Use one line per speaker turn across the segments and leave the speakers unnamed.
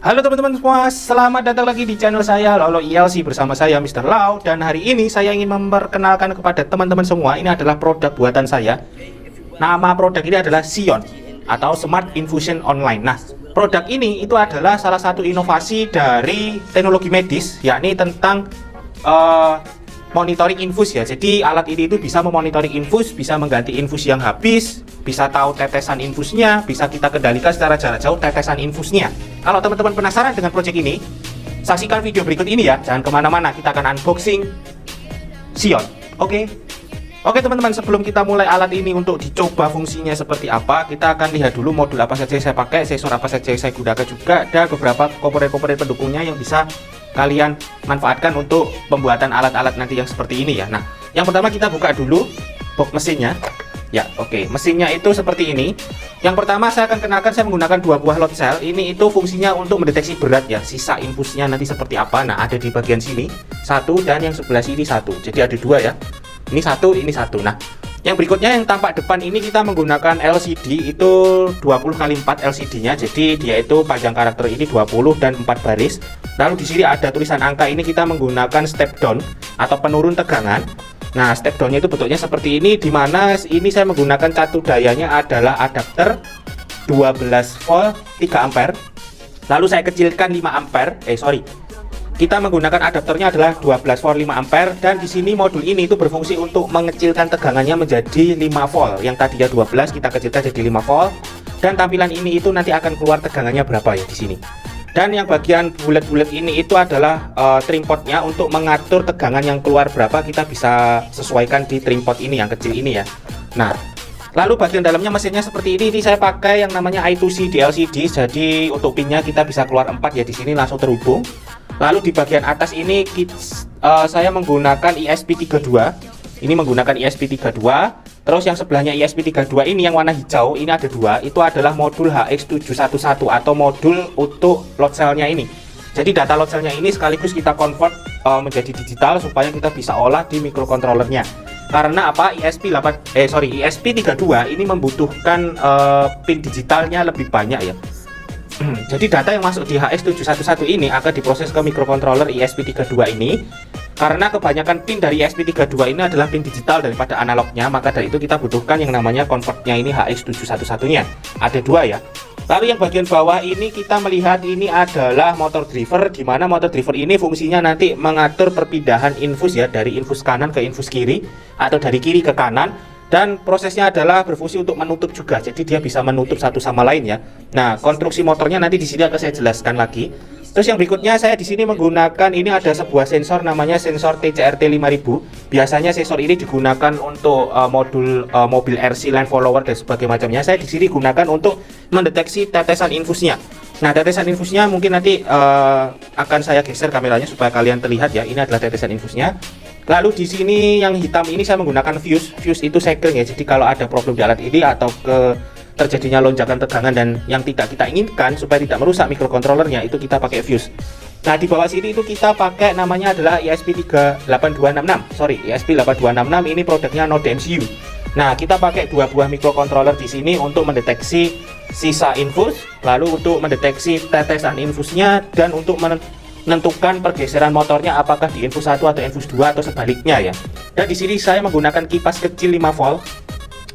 Halo teman-teman semua, selamat datang lagi di channel saya Lolo ILC bersama saya Mr. Lau. Dan hari ini saya ingin memperkenalkan kepada teman-teman semua, ini adalah produk buatan saya. Nama produk ini adalah Sion atau Smart Infusion Online. Nah, produk ini itu adalah salah satu inovasi dari teknologi medis, yakni tentang monitoring infus ya. Jadi alat ini itu bisa memonitoring infus, bisa mengganti infus yang habis, bisa tahu tetesan infusnya, bisa kita kendalikan secara jarak jauh tetesan infusnya. Kalau teman-teman penasaran dengan project ini, saksikan video berikut ini ya. Jangan kemana-mana, kita akan unboxing Sion. Oke teman-teman, sebelum kita mulai alat ini untuk dicoba fungsinya seperti apa, kita akan lihat dulu modul apa saja yang saya pakai, sensor apa saja yang saya gunakan juga, dan beberapa komponen-komponen pendukungnya yang bisa kalian manfaatkan untuk pembuatan alat-alat nanti yang seperti ini ya. Nah, yang pertama kita buka dulu box mesinnya. Ya, mesinnya itu seperti ini. Yang pertama saya akan kenalkan, saya menggunakan 2 buah load cell. Ini itu fungsinya untuk mendeteksi berat ya, sisa infusnya nanti seperti apa. Nah, ada di bagian sini satu dan yang sebelah sini satu. Jadi ada 2 ya. Ini satu, ini satu. Nah, yang berikutnya yang tampak depan ini kita menggunakan LCD itu 20x4 LCD-nya. Jadi dia itu panjang karakter ini 20 dan 4 baris. Lalu di sini ada tulisan angka, ini kita menggunakan step down atau penurun tegangan. Nah, step down-nya itu bentuknya seperti ini, di mana ini saya menggunakan catu dayanya adalah adapter 12 volt 3 ampere. Lalu saya kecilkan 5 ampere. Kita menggunakan adapternya adalah 12 volt 5 ampere, dan di sini modul ini itu berfungsi untuk mengecilkan tegangannya menjadi 5 volt. Yang tadinya 12 kita kecilkan jadi 5 volt, dan tampilan ini itu nanti akan keluar tegangannya berapa ya di sini. Dan yang bagian bulat-bulat ini itu adalah trim potnya untuk mengatur tegangan yang keluar berapa, kita bisa sesuaikan di trim pot ini yang kecil ini ya. Nah, lalu bagian dalamnya mesinnya seperti ini saya pakai yang namanya I2C di LCD. Jadi untuk pinnya kita bisa keluar 4 ya, di sini langsung terhubung. Lalu di bagian atas ini saya menggunakan ESP32. Ini menggunakan ESP32. Terus yang sebelahnya ESP32 ini yang warna hijau, ini ada 2. Itu adalah modul HX711 atau modul untuk load cell-nya ini. Jadi data load cell-nya ini sekaligus kita convert menjadi digital supaya kita bisa olah di microcontroller-nya. Karena apa? ESP32 ini membutuhkan pin digitalnya lebih banyak ya. Jadi data yang masuk di HX711 ini akan diproses ke microcontroller ESP32 ini. Karena kebanyakan pin dari ESP32 ini adalah pin digital daripada analognya, maka dari itu kita butuhkan yang namanya convertnya ini HX711-nya. Ada 2 ya. Lalu yang bagian bawah ini kita melihat ini adalah motor driver, di mana motor driver ini fungsinya nanti mengatur perpindahan infus ya, dari infus kanan ke infus kiri atau dari kiri ke kanan. Dan prosesnya adalah berfungsi untuk menutup juga, jadi dia bisa menutup satu sama lain ya. Nah, konstruksi motornya nanti di sini akan saya jelaskan lagi. Terus yang berikutnya saya di sini menggunakan, ini ada sebuah sensor namanya sensor TCRT 5000. Biasanya sensor ini digunakan untuk modul mobil RC line follower dan sebagainya macamnya. Saya di sini gunakan untuk mendeteksi tetesan infusnya. Nah, tetesan infusnya mungkin nanti akan saya geser kameranya supaya kalian terlihat ya. Ini adalah tetesan infusnya. Lalu di sini yang hitam ini saya menggunakan fuse. Fuse itu cycling ya. Jadi kalau ada problem di alat ini atau terjadinya lonjakan tegangan dan yang tidak kita inginkan supaya tidak merusak microcontrollernya, itu kita pakai fuse. Nah, di bawah sini itu kita pakai namanya adalah ESP8266 ini produknya Node MCU. Nah, kita pakai 2 buah microcontroller di sini untuk mendeteksi sisa infus, lalu untuk mendeteksi tetesan infusnya, dan untuk menentukan pergeseran motornya apakah di infus 1 atau infus 2 atau sebaliknya ya. Dan di sini saya menggunakan kipas kecil 5 volt.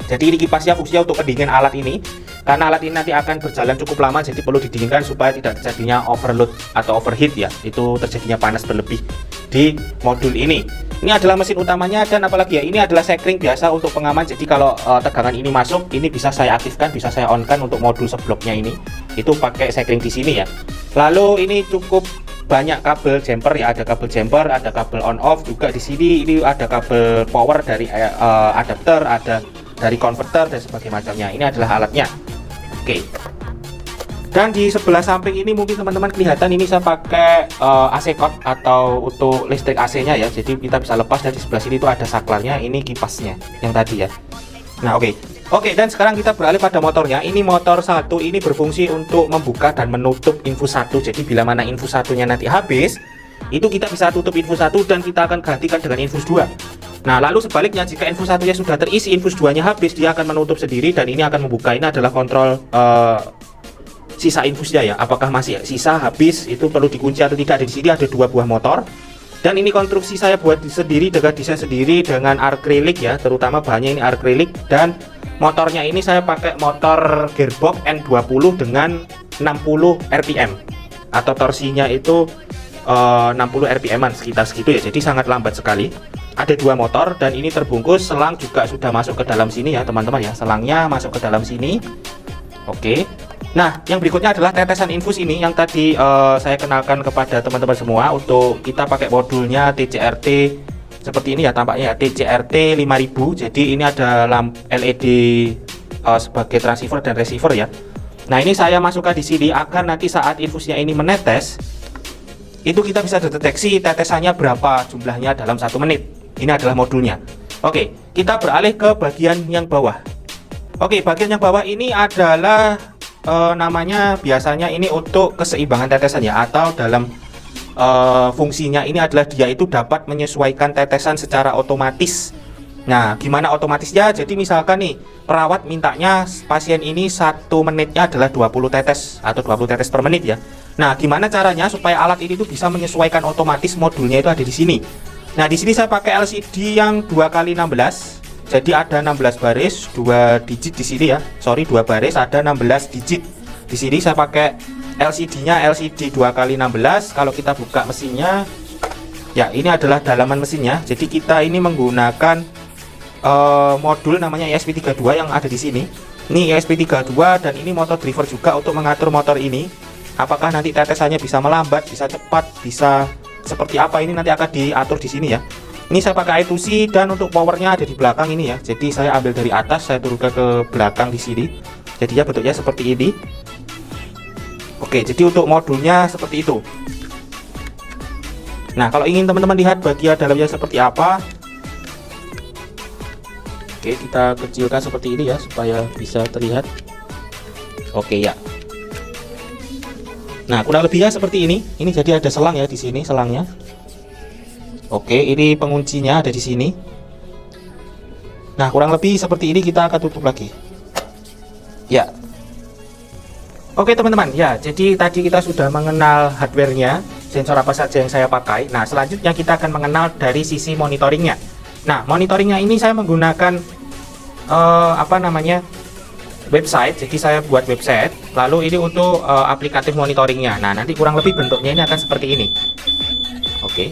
Jadi ini kipasnya fungsinya untuk pendingin alat ini, karena alat ini nanti akan berjalan cukup lama, jadi perlu didinginkan supaya tidak terjadinya overload atau overheat ya, itu terjadinya panas berlebih di modul ini. Ini adalah mesin utamanya, dan apalagi ya, ini adalah sekring biasa untuk pengaman. Jadi kalau tegangan ini masuk, ini bisa saya aktifkan, bisa saya on kan untuk modul sebloknya ini. Itu pakai sekring di sini ya. Lalu ini cukup banyak kabel jumper ya, ada kabel jumper, ada kabel on off juga di sini. Ini ada kabel power dari adapter, ada dari converter dan sebagainya macamnya. Ini adalah alatnya. Dan di sebelah samping ini mungkin teman-teman kelihatan, ini saya pakai AC cord atau untuk listrik AC-nya ya. Jadi kita bisa lepas, dan di sebelah sini itu ada saklarnya, ini kipasnya yang tadi ya. Nah, dan sekarang kita beralih pada motornya. Ini motor 1 ini berfungsi untuk membuka dan menutup infus 1. Jadi bila mana infus 1-nya nanti habis, itu kita bisa tutup infus 1 dan kita akan gantikan dengan infus 2. Nah, lalu sebaliknya, jika infus 1-nya sudah terisi, infus 2-nya habis, dia akan menutup sendiri dan ini akan membuka. Ini adalah kontrol sisa infusnya ya, apakah masih sisa, habis, itu perlu dikunci atau tidak. Di sini ada 2 buah motor. Dan ini konstruksi saya buat sendiri dengan desain sendiri dengan akrilik ya, terutama bahannya ini akrilik. Dan motornya ini saya pakai motor gearbox N20 dengan 60 rpm atau torsinya itu 60 rpm-an sekitar segitu ya, jadi sangat lambat sekali. Ada 2 motor dan ini terbungkus, selang juga sudah masuk ke dalam sini ya teman-teman ya, selangnya masuk ke dalam sini. Oke. Nah, yang berikutnya adalah tetesan infus ini yang tadi saya kenalkan kepada teman-teman semua. Untuk kita pakai modulnya TCRT seperti ini ya tampaknya ya, TCRT 5000. Jadi ini ada LED sebagai transceiver dan receiver ya. Nah, ini saya masukkan di sini agar nanti saat infusnya ini menetes, itu kita bisa deteksi tetesannya berapa jumlahnya dalam 1 menit. Ini adalah modulnya. Oke, kita beralih ke bagian yang bawah. Oke, bagian yang bawah ini adalah namanya biasanya ini untuk keseimbangan tetesan ya, atau dalam fungsinya ini adalah dia itu dapat menyesuaikan tetesan secara otomatis. Nah, gimana otomatisnya? Jadi misalkan nih perawat mintanya pasien ini 1 menitnya adalah 20 tetes atau 20 tetes per menit ya. Nah, gimana caranya supaya alat ini tuh bisa menyesuaikan otomatis? Modulnya itu ada di sini. Nah, di sini saya pakai LCD yang 2x16. Jadi ada 16 baris, 2 digit di sini ya. Sorry, 2 baris ada 16 digit. Di sini saya pakai LCD-nya LCD 2x16. Kalau kita buka mesinnya, ya ini adalah dalaman mesinnya. Jadi kita ini menggunakan modul namanya ESP32 yang ada di sini. Ini ESP32 dan ini motor driver juga untuk mengatur motor ini. Apakah nanti tetesannya bisa melambat, bisa cepat, bisa seperti apa, ini nanti akan diatur di sini ya. Ini saya pakai I2C dan untuk powernya ada di belakang ini ya. Jadi saya ambil dari atas, saya turunkan ke belakang di sini. Jadi ya bentuknya seperti ini. Oke, jadi untuk modulnya seperti itu. Nah, kalau ingin teman-teman lihat bagian dalamnya seperti apa, oke, kita kecilkan seperti ini ya supaya bisa terlihat. Oke ya. Nah, kurang lebihnya seperti ini. Ini jadi ada selang ya di sini selangnya. Oke, ini penguncinya ada di sini. Nah, kurang lebih seperti ini, kita akan tutup lagi. Ya. Oke teman-teman, ya jadi tadi kita sudah mengenal hardware-nya, sensor apa saja yang saya pakai. Nah, selanjutnya kita akan mengenal dari sisi monitoringnya. Nah, monitoringnya ini saya menggunakan website. Jadi saya buat website, lalu ini untuk aplikatif monitoringnya. Nah, nanti kurang lebih bentuknya ini akan seperti ini. Oke.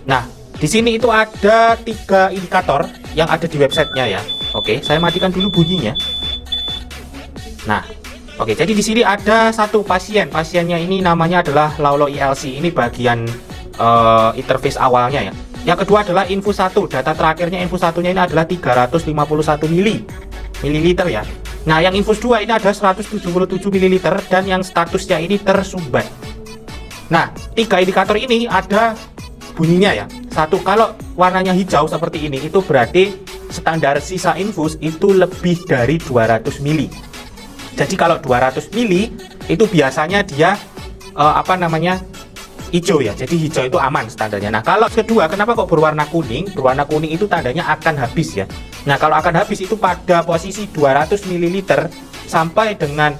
Nah, di sini itu ada 3 indikator yang ada di websitenya ya. Oke, saya matikan dulu bunyinya. Nah, oke, jadi di sini ada 1 pasien. Pasiennya ini namanya adalah Laulo ILC. Ini bagian interface awalnya ya. Yang kedua adalah infus 1. Data terakhirnya infus 1-nya ini adalah 351 mililiter ya. Nah, yang infus 2 ini ada 177 ml dan yang statusnya ini tersumbat. Nah, 3 indikator ini ada bunyinya ya. 1, kalau warnanya hijau seperti ini, itu berarti standar sisa infus itu lebih dari 200 mili. Jadi kalau 200 mili itu biasanya dia hijau ya. Jadi hijau itu aman standarnya. Nah, kalau kedua, kenapa kok berwarna kuning? Berwarna kuning itu tandanya akan habis ya. Nah, kalau akan habis itu pada posisi 200 ml sampai dengan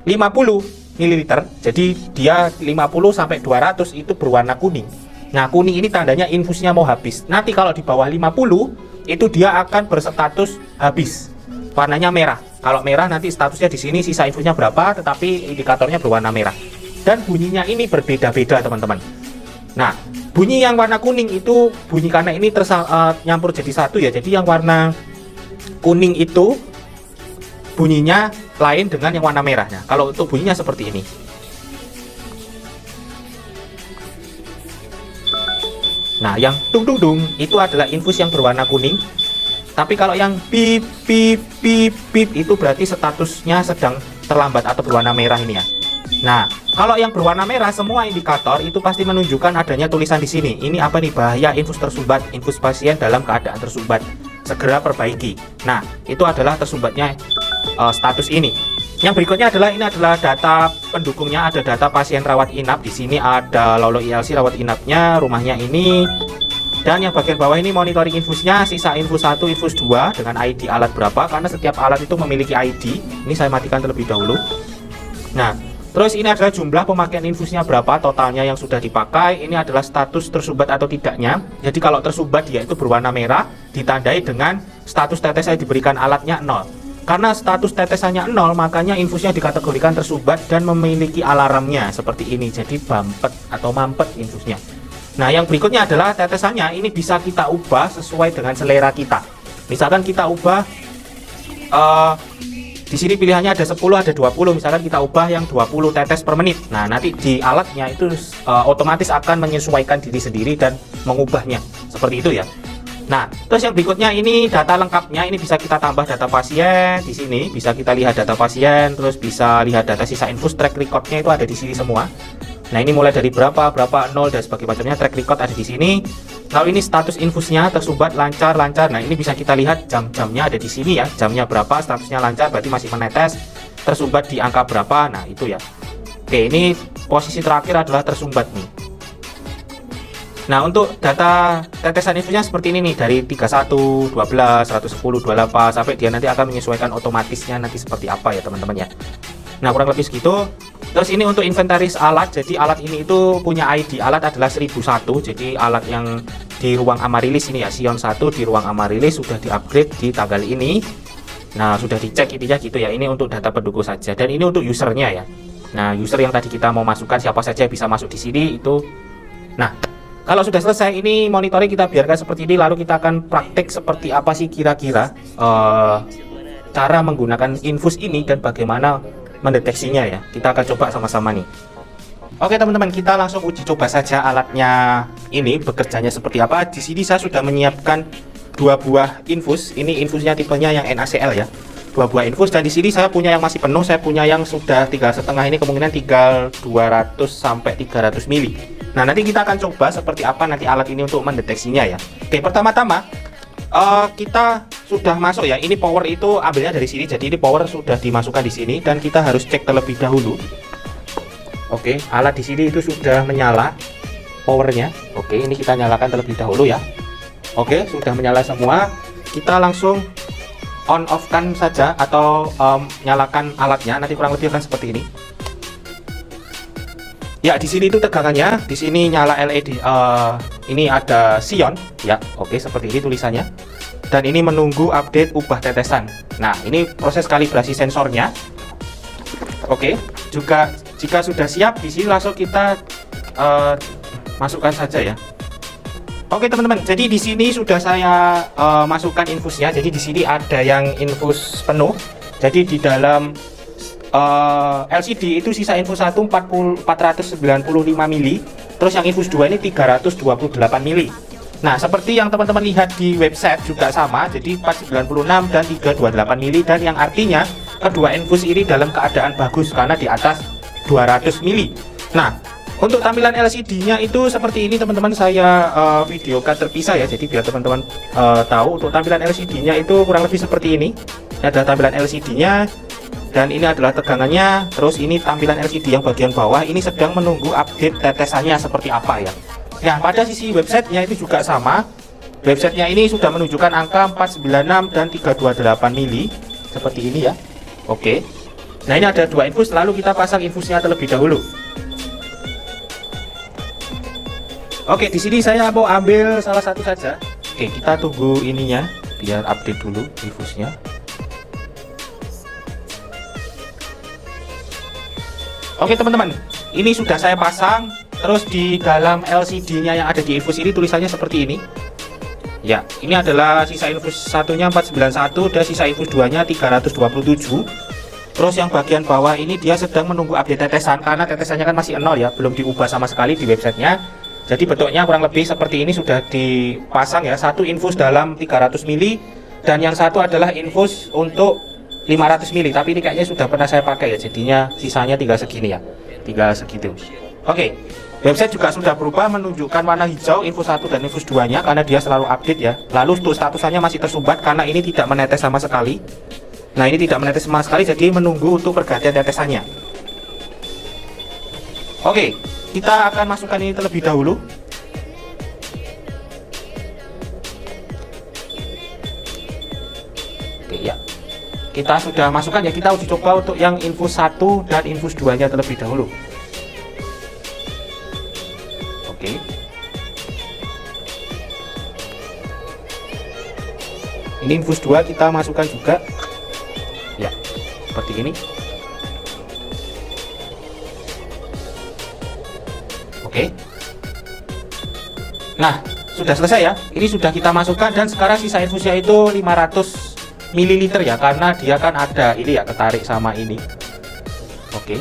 50 ml. Jadi dia 50 sampai 200 itu berwarna kuning. Nah, kuning ini tandanya infusnya mau habis. Nanti kalau di bawah 50 itu dia akan berstatus habis. Warnanya merah. Kalau merah nanti statusnya di sini sisa infusnya berapa, tetapi indikatornya berwarna merah. Dan bunyinya ini berbeda-beda, teman-teman. Nah, bunyi yang warna kuning itu bunyi karena ini nyampur jadi satu ya. Jadi yang warna kuning itu bunyinya lain dengan yang warna merahnya. Kalau untuk bunyinya seperti ini. Nah, yang dung dung dung itu adalah infus yang berwarna kuning. Tapi kalau yang pip pip pip pip itu berarti statusnya sedang terlambat atau berwarna merah ini ya. Nah, kalau yang berwarna merah semua indikator itu pasti menunjukkan adanya tulisan di sini. Ini apa nih? Bahaya infus tersumbat, infus pasien dalam keadaan tersumbat. Segera perbaiki. Nah, itu adalah tersumbatnya status ini. Yang berikutnya adalah ini adalah data pendukungnya, ada data pasien rawat inap. Di sini ada Laulo ILC rawat inapnya, rumahnya ini. Dan yang bagian bawah ini monitoring infusnya, sisa infus 1, infus 2 dengan ID alat berapa, karena setiap alat itu memiliki ID. Ini saya matikan terlebih dahulu. Nah, terus ini adalah jumlah pemakaian infusnya berapa, totalnya yang sudah dipakai. Ini adalah status tersumbat atau tidaknya. Jadi kalau tersumbat dia itu berwarna merah, ditandai dengan status tetes yang diberikan alatnya 0. Karena status tetesannya 0, makanya infusnya dikategorikan tersumbat dan memiliki alarmnya seperti ini. Jadi bampet atau mampet infusnya. Nah, yang berikutnya adalah tetesannya. Ini bisa kita ubah sesuai dengan selera kita. Misalkan kita ubah di sini pilihannya ada 10, ada 20. Misalkan kita ubah yang 20 tetes per menit. Nah, nanti di alatnya itu otomatis akan menyesuaikan diri sendiri dan mengubahnya. Seperti itu ya. Nah, terus yang berikutnya ini data lengkapnya. Ini bisa kita tambah data pasien di sini. Bisa kita lihat data pasien, terus bisa lihat data sisa infus, track recordnya itu ada di sini semua. Nah, ini mulai dari berapa, 0 dan sebagainya macamnya, track record ada di sini. Lalu ini status infusnya tersumbat lancar. Nah, ini bisa kita lihat jam-jamnya ada di sini ya. Jamnya berapa, statusnya lancar berarti masih menetes. Tersumbat di angka berapa. Nah, itu ya. Oke, ini posisi terakhir adalah tersumbat nih. Nah, untuk data tetesan infusnya seperti ini nih, dari 31, 12, 110, 28 sampai dia nanti akan menyesuaikan otomatisnya nanti seperti apa ya teman-teman ya. Nah, kurang lebih segitu. Terus ini untuk inventaris alat. Jadi alat ini itu punya ID alat adalah 1001. Jadi alat yang di ruang Amarilis ini ya, Sion 1 di ruang Amarilis sudah di-upgrade di tanggal ini. Nah, sudah dicek intinya gitu ya. Ini untuk data pendukung saja dan ini untuk usernya ya. Nah, user yang tadi kita mau masukkan siapa saja bisa masuk di sini itu. Nah, kalau sudah selesai ini monitoring kita biarkan seperti ini, lalu kita akan praktek seperti apa sih kira-kira cara menggunakan infus ini dan bagaimana mendeteksinya ya. Kita akan coba sama-sama nih. Oke teman-teman, kita langsung uji coba saja alatnya ini bekerjanya seperti apa. Di sini saya sudah menyiapkan 2 buah infus. Ini infusnya tipenya yang NaCl ya. 2 buah infus dan di sini saya punya yang masih penuh, saya punya yang sudah 3,5, ini kemungkinan tinggal 200 sampai 300 mili. Nah, nanti kita akan coba seperti apa nanti alat ini untuk mendeteksinya ya. Oke, pertama-tama kita sudah masuk ya. Ini power itu ambilnya dari sini. Jadi ini power sudah dimasukkan di sini dan kita harus cek terlebih dahulu. Oke, alat di sini itu sudah menyala powernya. Oke, ini kita nyalakan terlebih dahulu ya. Oke, sudah menyala semua. Kita langsung on off kan saja atau nyalakan alatnya. Nanti kurang lebih akan seperti ini. Ya, di sini itu tegangannya, di sini nyala LED. Ini ada Sion, ya. Oke, seperti ini tulisannya. Dan ini menunggu update ubah tetesan. Nah, ini proses kalibrasi sensornya. Oke, juga jika sudah siap, di sini langsung kita masukkan saja ya. Oke teman-teman, jadi di sini sudah saya masukkan infusnya. Jadi di sini ada yang infus penuh. Jadi di dalam LCD itu sisa infus 1 495 mili, terus yang infus 2 ini 328 mili. Nah, seperti yang teman-teman lihat di website juga sama, jadi 496 dan 328 mili, dan yang artinya kedua infus ini dalam keadaan bagus karena di atas 200 mili. Nah, untuk tampilan LCD-nya itu seperti ini teman-teman, saya videokan terpisah ya, jadi biar teman-teman tahu. Untuk tampilan LCD-nya itu kurang lebih seperti ini. Ini ada tampilan LCD-nya. Dan ini adalah tegangannya. Terus ini tampilan LCD yang bagian bawah ini sedang menunggu update tetesannya seperti apa ya. Nah, pada sisi websitenya itu juga sama. Websitenya ini sudah menunjukkan angka 496 dan 328 mili seperti ini ya. Oke. Nah, ini ada 2 infus, lalu kita pasang infusnya terlebih dahulu. Oke, di sini saya mau ambil salah satu saja. Oke, kita tunggu ininya biar update dulu infusnya. Oke teman-teman, ini sudah saya pasang. Terus di dalam LCD-nya yang ada di infus ini tulisannya seperti ini. Ya, ini adalah sisa infus satunya 491 dan sisa infus 2-nya 327. Terus yang bagian bawah ini dia sedang menunggu update tetesan karena tetesannya kan masih 0 ya, belum diubah sama sekali di websitenya. Jadi bentuknya kurang lebih seperti ini, sudah dipasang ya. Satu infus dalam 300 mili dan yang satu adalah infus untuk 500 mili, tapi ini kayaknya sudah pernah saya pakai ya, jadinya sisanya tinggal segini ya, tinggal segitu. Oke, website juga sudah berubah menunjukkan warna hijau infus 1 dan infus 2-nya karena dia selalu update ya. Lalu untuk statusannya masih tersumbat karena ini tidak menetes sama sekali. Nah, ini tidak menetes sama sekali, jadi menunggu untuk pergantian tetesannya. Oke, kita akan masukkan ini terlebih dahulu. kita sudah masukkan ya, kita uji coba untuk yang infus 1 dan infus 2 nya terlebih dahulu. Oke. Ini infus 2 kita masukkan juga. Ya, seperti ini. Oke. Nah, sudah selesai ya. Ini sudah kita masukkan dan sekarang sisa infusnya itu 500 ml ya, karena dia kan ada ini ya, ketarik sama ini. Oke.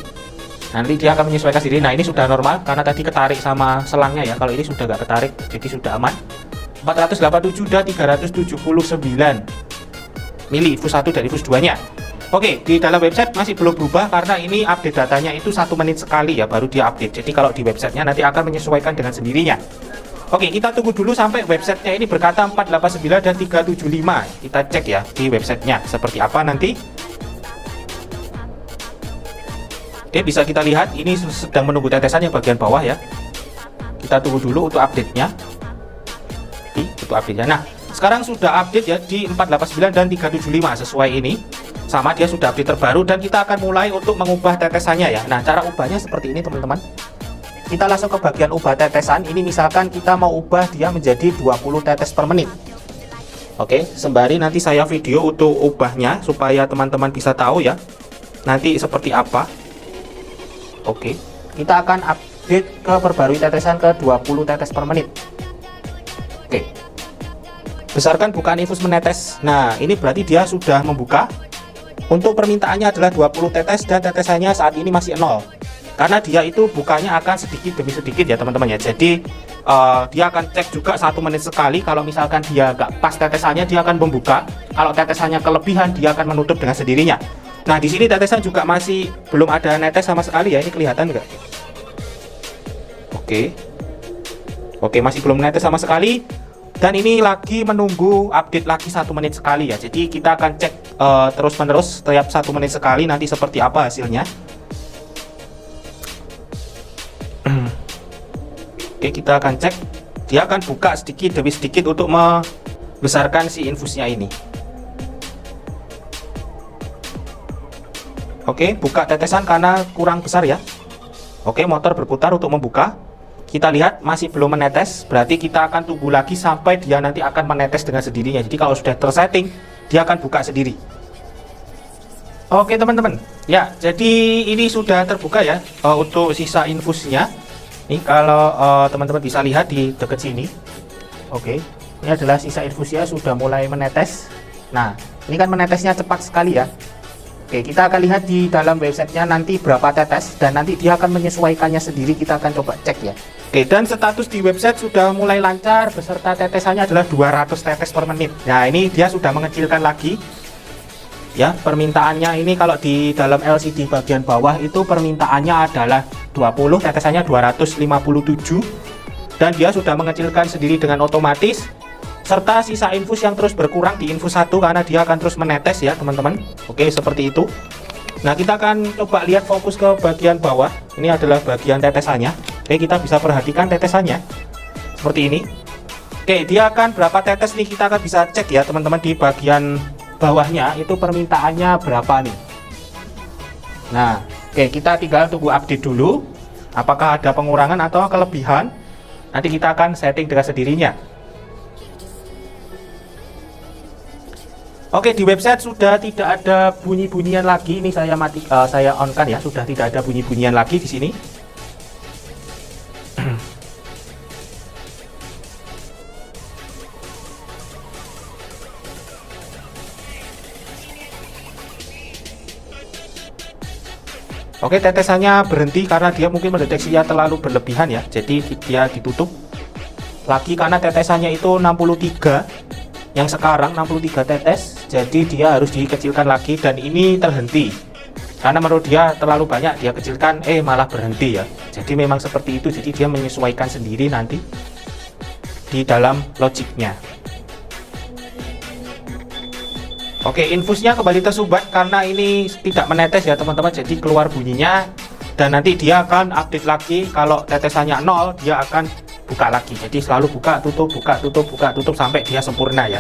Nanti dia akan menyesuaikan sendiri. Nah, ini sudah normal karena tadi ketarik sama selangnya ya. Kalau ini sudah nggak ketarik, jadi sudah aman. 487 dan 379 mili infus 1 dan infus 2 nya. Oke, di dalam website masih belum berubah karena ini update datanya itu 1 menit sekali ya, baru dia update. Jadi kalau di websitenya nanti akan menyesuaikan dengan sendirinya. Oke, kita tunggu dulu sampai websitenya ini berkata 489 dan 375. Kita cek ya di websitenya seperti apa nanti. Oke, bisa kita lihat ini sedang menunggu tetesan yang bagian bawah ya. Kita tunggu dulu untuk update-nya. Itu update-nya. Nah, sekarang sudah update ya di 489 dan 375 sesuai ini. Sama, dia sudah update terbaru dan kita akan mulai untuk mengubah tetesannya ya. Nah, cara ubahnya seperti ini teman-teman. Kita langsung ke bagian ubah tetesan. Ini misalkan kita mau ubah dia menjadi 20 tetes per menit. Oke, sembari nanti saya video untuk ubahnya supaya teman-teman bisa tahu ya nanti seperti apa. Oke, kita akan update ke perbarui tetesan ke 20 tetes per menit. Oke, besarkan bukaan infus menetes. Nah, ini berarti dia sudah membuka. Untuk permintaannya adalah 20 tetes dan tetesannya saat ini masih 0. Karena dia itu bukanya akan sedikit demi sedikit ya teman-teman ya. Jadi dia akan cek juga 1 menit sekali. Kalau misalkan dia nggak pas tetesannya, dia akan membuka. Kalau tetesannya kelebihan, dia akan menutup dengan sendirinya. Nah, di sini tetesan juga masih belum ada netes sama sekali ya. Ini kelihatan nggak? Oke, masih belum netes sama sekali. Dan ini lagi menunggu update lagi 1 menit sekali ya. Jadi kita akan cek terus-menerus setiap 1 menit sekali nanti seperti apa hasilnya. Oke, kita akan cek. Dia akan buka sedikit demi sedikit untuk membesarkan si infusnya ini. Oke, buka tetesan karena kurang besar ya. Oke, motor berputar untuk membuka. Kita lihat masih belum menetes, berarti kita akan tunggu lagi sampai dia nanti akan menetes dengan sendirinya. Jadi kalau sudah tersetting, dia akan buka sendiri. Oke teman-teman, ya jadi ini sudah terbuka ya untuk sisa infusnya. Ini kalau teman-teman bisa lihat di dekat sini. Oke, ini adalah sisa infusnya sudah mulai menetes. Nah, ini kan menetesnya cepat sekali ya. Oke, kita akan lihat di dalam websitenya nanti berapa tetes dan nanti dia akan menyesuaikannya sendiri. Kita akan coba cek ya. Oke, dan status di website sudah mulai lancar beserta tetesannya adalah 200 tetes per menit. Nah, ini dia sudah mengecilkan lagi ya. Permintaannya ini kalau di dalam LCD bagian bawah itu permintaannya adalah 20, tetesannya 257 dan dia sudah mengecilkan sendiri dengan otomatis. Serta sisa infus yang terus berkurang di infus 1 karena dia akan terus menetes ya teman-teman. Oke, seperti itu. Nah, kita akan coba lihat fokus ke bagian bawah. Ini adalah bagian tetesannya. Oke, kita bisa perhatikan tetesannya seperti ini. Oke, dia akan berapa tetes nih, kita akan bisa cek ya teman-teman di bagian bawahnya itu permintaannya berapa nih. Nah, oke, kita tinggal tunggu update dulu apakah ada pengurangan atau kelebihan. Nanti kita akan setting dengan sendirinya. Oke, di website sudah tidak ada bunyi-bunyian lagi. Ini saya saya on kan ya, sudah tidak ada bunyi-bunyian lagi di sini. Oke, tetesannya berhenti karena dia mungkin mendeteksinya terlalu berlebihan ya. Jadi dia ditutup lagi karena tetesannya itu 63. Yang sekarang 63 tetes, jadi dia harus dikecilkan lagi dan ini terhenti karena menurut dia terlalu banyak, dia kecilkan malah berhenti ya. Jadi memang seperti itu, jadi dia menyesuaikan sendiri nanti di dalam logiknya. Oke, infusnya kembali tersumbat karena ini tidak menetes ya teman-teman, jadi keluar bunyinya dan nanti dia akan update lagi. Kalau tetesannya 0, dia akan buka lagi. Jadi selalu buka tutup sampai dia sempurna ya.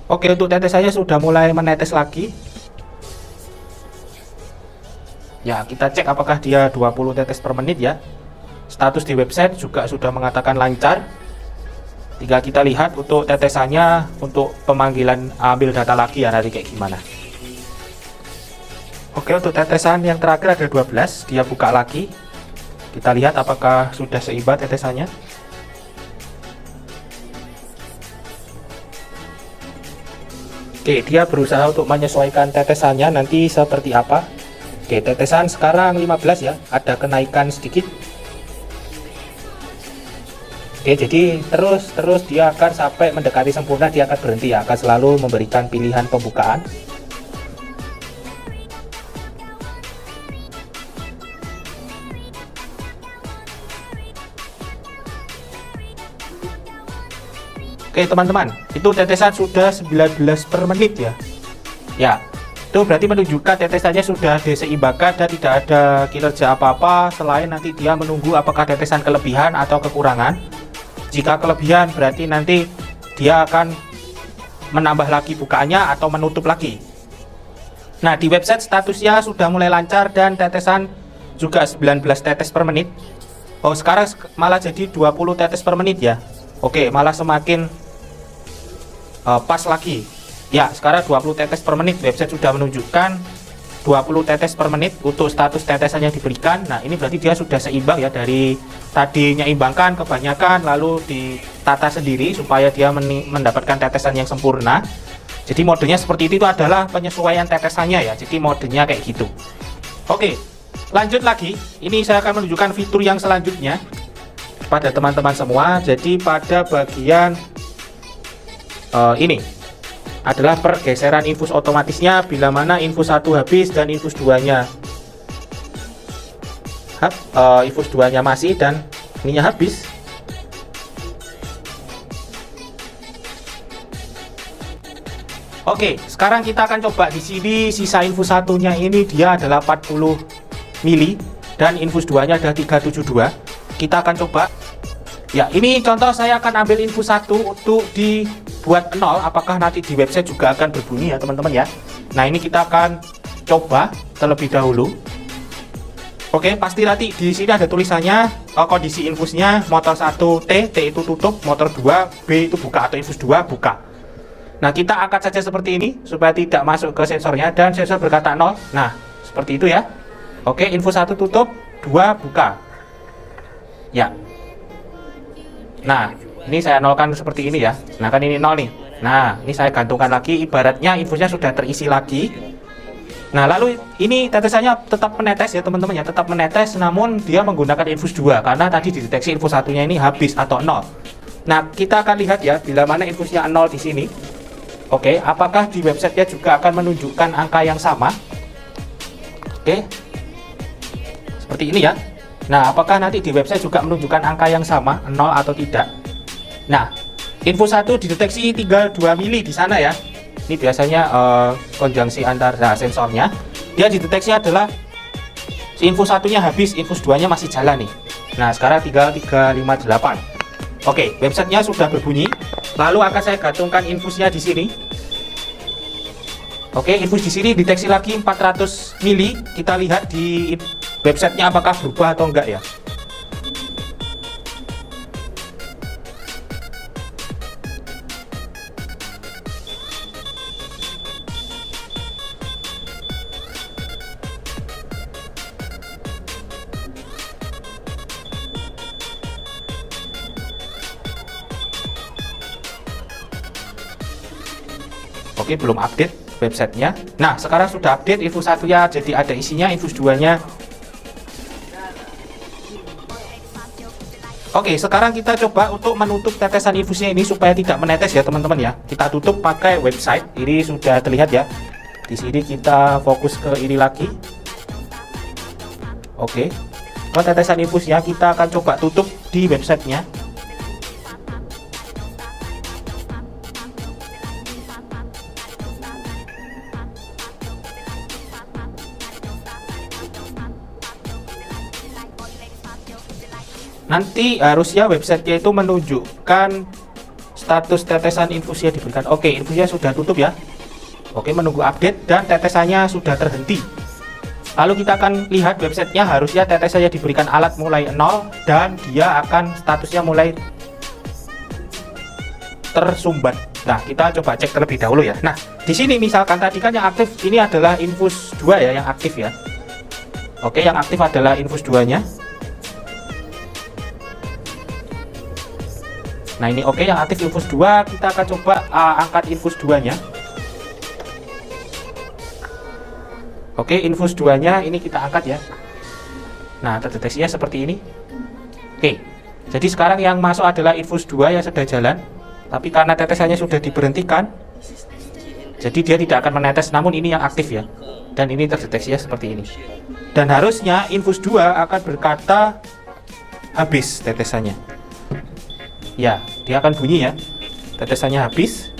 Oke, untuk tetesannya sudah mulai menetes lagi. Ya, kita cek apakah dia 20 tetes per menit ya. Status di website juga sudah mengatakan lancar. Tinggal kita lihat untuk tetesannya, untuk pemanggilan ambil data lagi ya nanti kayak gimana. Oke, untuk tetesan yang terakhir ada 12, dia buka lagi. Kita lihat apakah sudah seimbang tetesannya. Oke, dia berusaha untuk menyesuaikan tetesannya nanti seperti apa. Oke, tetesan sekarang 15 ya, ada kenaikan sedikit. Oke, jadi terus dia akan sampai mendekati sempurna, dia akan berhenti ya, akan selalu memberikan pilihan pembukaan. Oke teman-teman, itu tetesan sudah 19 per menit ya. Ya, itu berarti menunjukkan tetesannya sudah diseimbangkan dan tidak ada kinerja apa-apa selain nanti dia menunggu apakah tetesan kelebihan atau kekurangan. Jika kelebihan berarti nanti dia akan menambah lagi bukaannya atau menutup lagi. Nah, di website statusnya sudah mulai lancar dan tetesan juga 19 tetes per menit. Oh, sekarang malah jadi 20 tetes per menit ya. Oke, malah semakin pas lagi ya. Sekarang 20 tetes per menit, website sudah menunjukkan 20 tetes per menit untuk status tetesan yang diberikan. Nah, ini berarti dia sudah seimbang ya, dari tadi menyeimbangkan kebanyakan lalu ditata sendiri supaya dia mendapatkan tetesan yang sempurna. Jadi modenya seperti itu adalah penyesuaian tetesannya ya, jadi modenya kayak gitu. Oke, lanjut lagi, ini saya akan menunjukkan fitur yang selanjutnya pada teman-teman semua. Jadi pada bagian ini adalah pergeseran infus otomatisnya bila mana infus 1 habis dan infus 2-nya masih dan ininya habis. Oke, sekarang kita akan coba di sini sisa infus 1-nya ini dia adalah 40 mili dan infus 2-nya ada 372. Kita akan coba. Ya, ini contoh saya akan ambil infus 1 untuk dibuat 0, apakah nanti di website juga akan berbunyi ya teman-teman ya. Nah, ini kita akan coba terlebih dahulu. Oke, pasti nanti di sini ada tulisannya kondisi infusnya motor 1 T itu tutup, motor 2 B itu buka atau infus 2 buka. Nah, kita angkat saja seperti ini supaya tidak masuk ke sensornya dan sensor berkata 0. Nah, seperti itu ya. Oke, infus 1 tutup, 2 buka. Ya. Nah, ini saya nolkan seperti ini ya. Nah, kan ini 0 nih. Nah, ini saya gantungkan lagi, ibaratnya infusnya sudah terisi lagi. Nah, lalu ini tetesannya tetap menetes ya teman-teman ya, tetap menetes namun dia menggunakan infus 2 karena tadi dideteksi infus 1-nya ini habis atau 0. Nah, kita akan lihat ya bila mana infusnya 0 di sini. Oke, apakah di websitenya juga akan menunjukkan angka yang sama? Oke, seperti ini ya. Nah, apakah nanti di website juga menunjukkan angka yang sama, 0 atau tidak? Nah, infus 1 dideteksi 32 mili di sana ya. Ini biasanya konjungsi antara sensornya. Dia dideteksi adalah si infus 1-nya habis, infus 2-nya masih jalan nih. Nah, sekarang tinggal 358. Oke, websitenya sudah berbunyi. Lalu akan saya gantungkan infusnya di sini. Oke, infus di sini deteksi lagi 400 mili. Kita lihat di websitenya apakah berubah atau enggak ya. Oke, belum update websitenya. Nah, sekarang sudah update, infus 1-nya jadi ada isinya, infus 2-nya. Oke, sekarang kita coba untuk menutup tetesan infusnya ini supaya tidak menetes ya teman-teman ya. Kita tutup pakai website. Ini sudah terlihat ya. Di sini kita fokus ke ini lagi. Oke. Kalau tetesan infusnya kita akan coba tutup di websitenya. Nanti harusnya websitenya itu menunjukkan status tetesan infusnya diberikan. Oke, infusnya sudah tutup ya. Oke, menunggu update dan tetesannya sudah terhenti. Lalu kita akan lihat websitenya, harusnya tetesannya diberikan alat mulai 0 dan dia akan statusnya mulai tersumbat. Nah, kita coba cek terlebih dahulu ya. Nah, di sini misalkan tadi kan yang aktif ini adalah infus 2 ya, yang aktif ya. Oke, yang aktif adalah infus 2-nya. Nah, ini oke, yang aktif infus 2, kita akan coba angkat infus 2-nya. Oke, infus 2-nya ini kita angkat ya. Nah, terdeteksinya seperti ini. Oke, jadi sekarang yang masuk adalah infus 2 yang sudah jalan. Tapi karena tetesannya sudah diberhentikan, jadi dia tidak akan menetes, namun ini yang aktif ya. Dan ini terdeteksinya seperti ini. Dan harusnya infus 2 akan berkata habis tetesannya. Ya, dia akan bunyi ya. Tetesannya habis.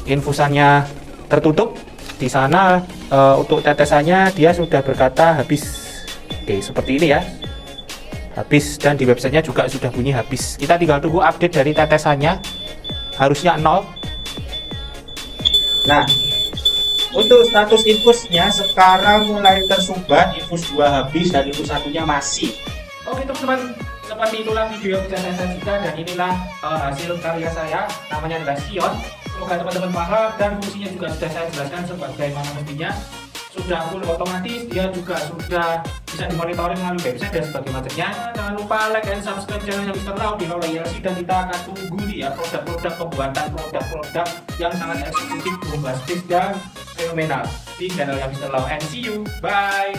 Infusannya tertutup. Di sana untuk tetesannya dia sudah berkata habis. Oke, seperti ini ya. Habis, dan di websitenya juga sudah bunyi habis. Kita tinggal tunggu update dari tetesannya. Harusnya 0. Nah, untuk status infusnya sekarang mulai tersumbat. Infus 2 habis dan infus 1-nya masih. Oke teman-teman, seperti itulah video yang bisa saya sajikan, dan inilah hasil karya saya. Namanya adalah Sion. Semoga teman-teman paham, dan fungsinya juga sudah saya jelaskan sebagaimana mestinya. Sudah full otomatis, dia juga sudah bisa dimonitoring melalui website dan sebagainya macamnya. Jangan lupa like and subscribe channelnya Mr. Lau di Lau LC, dan kita akan tunggu nih ya produk-produk pembuatan produk-produk yang sangat eksklusif, bombastis dan fenomenal di channelnya Mr. Lau. And see you, bye.